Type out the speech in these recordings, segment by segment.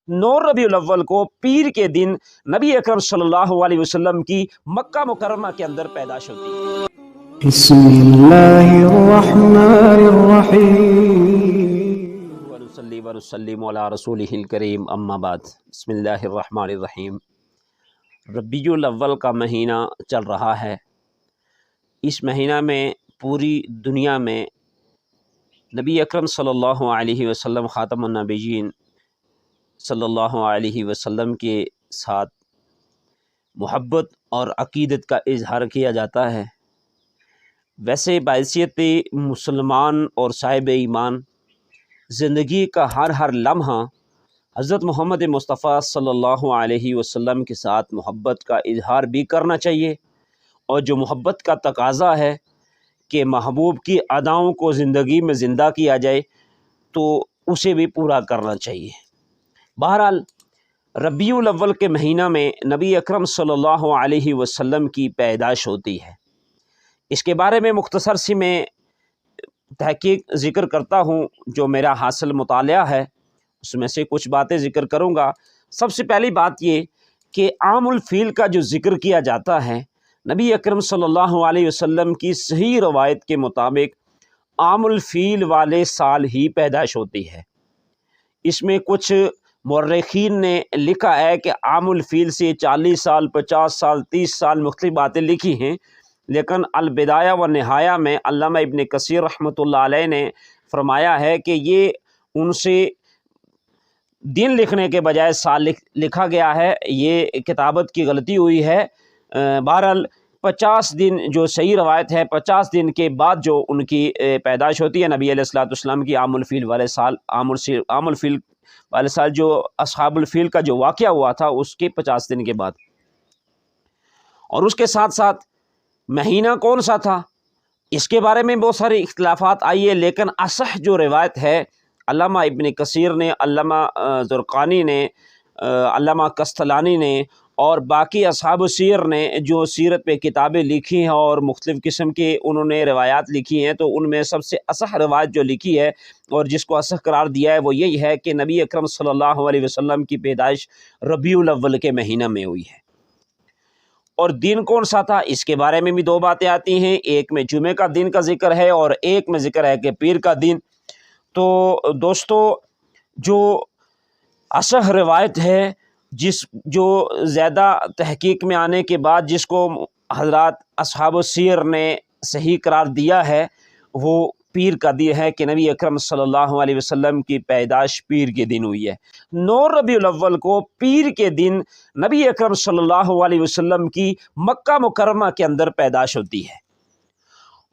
9 रबी अव्वल को पीर के दिन नबी अकरम सल्लल्लाहु अलैहि वसल्लम की मक्का मुकर्रमा के अंदर पैदाश होती है। वनुसल्ली वनुसल्लिमु अला रसूलिहिल करीम, अम्मा बाद। बिस्मिल्लाहिर्रहमानिर्रहीम। रबीउल अव्वल का महीना चल रहा है। इस महीना में पूरी दुनिया में नबी अकरम सल्लल्लाहु अलैहि वसल्लम ख़ातमुन नबिय्यीन सल्लल्लाहु अलैहि वसल्लम के साथ मोहब्बत और अक़ीदत का इजहार किया जाता है। वैसे बाइसियत मुसलमान और साहिब ईमान ज़िंदगी का हर लम्हा हज़रत मोहम्मद मुस्तफ़ा सल्लल्लाहु अलैहि वसल्लम के साथ मोहब्बत का इजहार भी करना चाहिए, और जो मोहब्बत का तकाज़ा है कि महबूब की अदाओं को ज़िंदगी में ज़िंदा किया जाए, तो उसे भी पूरा करना चाहिए। बहरहाल रबीउल अव्वल के महीना में नबी अकरम सल्लल्लाहु अलैहि वसल्लम की पैदाइश होती है। इसके बारे में मुख्तसर सी मैं तहकीक ज़िक्र करता हूँ, जो मेरा हासिल मुतालिया है उसमें से कुछ बातें ज़िक्र करूँगा। सबसे पहली बात ये कि आमुल फ़ील का जो ज़िक्र किया जाता है, नबी अकरम सल्लल्लाहु अलैहि वसल्लम की सही रवायत के मुताबिक आमुल फ़ील वाले साल ही पैदाइश होती है। इसमें कुछ मुर्रिखीन ने लिखा है कि आमुल फ़ील से 40 साल, 50 साल, 30 साल मुख्तलिफ़ बातें लिखी हैं, लेकिन अल बिदाया व निहाया में अल्लामा इब्न कसीर रहमतुल्लाह अलैह ने फरमाया है कि ये उनसे दिन लिखने के बजाय साल लिखा गया है, ये किताबत की गलती हुई है। बहरहाल 50 दिन जो सही रवायत है, 50 दिन के बाद जो उनकी पैदाइश होती है नबी अलैहिस्सलातु वस्सलाम की, आमुल फ़ील वाले साल, आमुल फ़ील वाले साल जो अस्हाबुल फ़ील का जो वाक़या हुआ था उसके 50 दिन के बाद। और उसके साथ साथ महीना कौन सा था, इसके बारे में बहुत सारे इख्तिलाफ़ात आई है, लेकिन असह जो रिवायत है अल्लामा इब्न कसीर ने, अल्लामा ज़ुरक़ानी ने, अल्लामा कस्तलानी ने और बाकी असहाब सीर ने जो सीरत पे किताबें लिखी हैं और मुख्तलिफ़ किस्म के उन्होंने रिवायात लिखी हैं, तो उनमें सबसे असह रिवायत जो लिखी है और जिसको असह करार दिया है वो यही है कि नबी अकरम सल्लल्लाहु अलैहि वसल्लम की पैदाइश रबीउल अव्वल के महीना में हुई है। और दिन कौन सा था, इसके बारे में भी दो बातें आती हैं। एक में जुमे का दिन का ज़िक्र है और एक में ज़िक्र है कि पीर का दिन। तो दोस्तों, जो असह रिवायत है, जो ज़्यादा तहकीक में आने के बाद जिसको हज़रात अस्हाब सीर ने सही करार दिया है, वो पीर का दिन है कि नबी अकरम सल्लल्लाहु अलैहि वसल्लम की पैदाइश पीर के दिन हुई है। 9 रबीउल अव्वल को पीर के दिन नबी अकरम सल्लल्लाहु अलैहि वसल्लम की मक्का मुकर्रमा के अंदर पैदाइश होती है।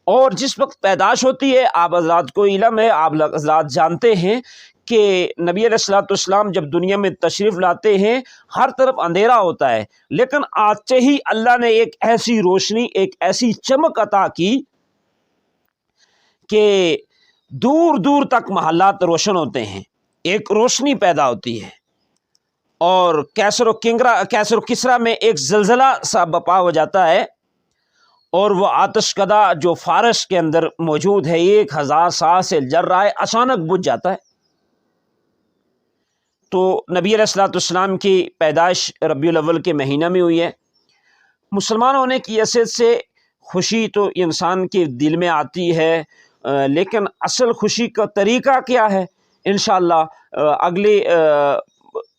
और जिस वक्त पैदाइश होती है, आप हज़रात को इल्म है, आप हज़रात जानते हैं कि नबी अलैहिस्सलातु वस्सलाम जब दुनिया में तशरीफ़ लाते हैं, हर तरफ अंधेरा होता है, लेकिन आते ही अल्लाह ने एक ऐसी रोशनी, एक ऐसी चमक अता की कि दूर दूर तक महल्लात रोशन होते हैं, एक रोशनी पैदा होती है। और कैसर व किसरा में एक ज़लज़ला सा बपा हो जाता है, और वो आतिशकदा जो फारस के अंदर मौजूद है 1000 साल से जल रहा है, अचानक बुझ जाता है। तो नबी अलैहिस्सलातु वस्सलाम की पैदाइश रबीउल अव्वल के महीना में हुई है। मुसलमान होने की हैसियत से खुशी तो इंसान के दिल में आती है, लेकिन असल खुशी का तरीक़ा क्या है, इंशाअल्लाह अगली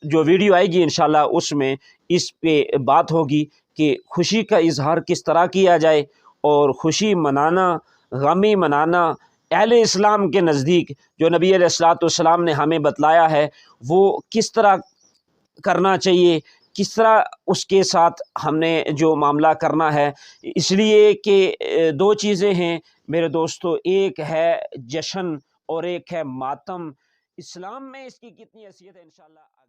जो वीडियो आएगी इंशाअल्लाह उसमें इस पे बात होगी कि खुशी का इजहार किस तरह किया जाए, और खुशी मनाना, गमी मनाना अहले इस्लाम के नज़दीक जो नबी अलैहिस्सलातु वस्सलाम ने हमें बतलाया है वो किस तरह करना चाहिए, किस तरह उसके साथ हमने जो मामला करना है। इसलिए कि दो चीज़ें हैं मेरे दोस्तों, एक है जश्न और एक है मातम। इस्लाम में इसकी कितनी हैसियत है इंशाअल्लाह।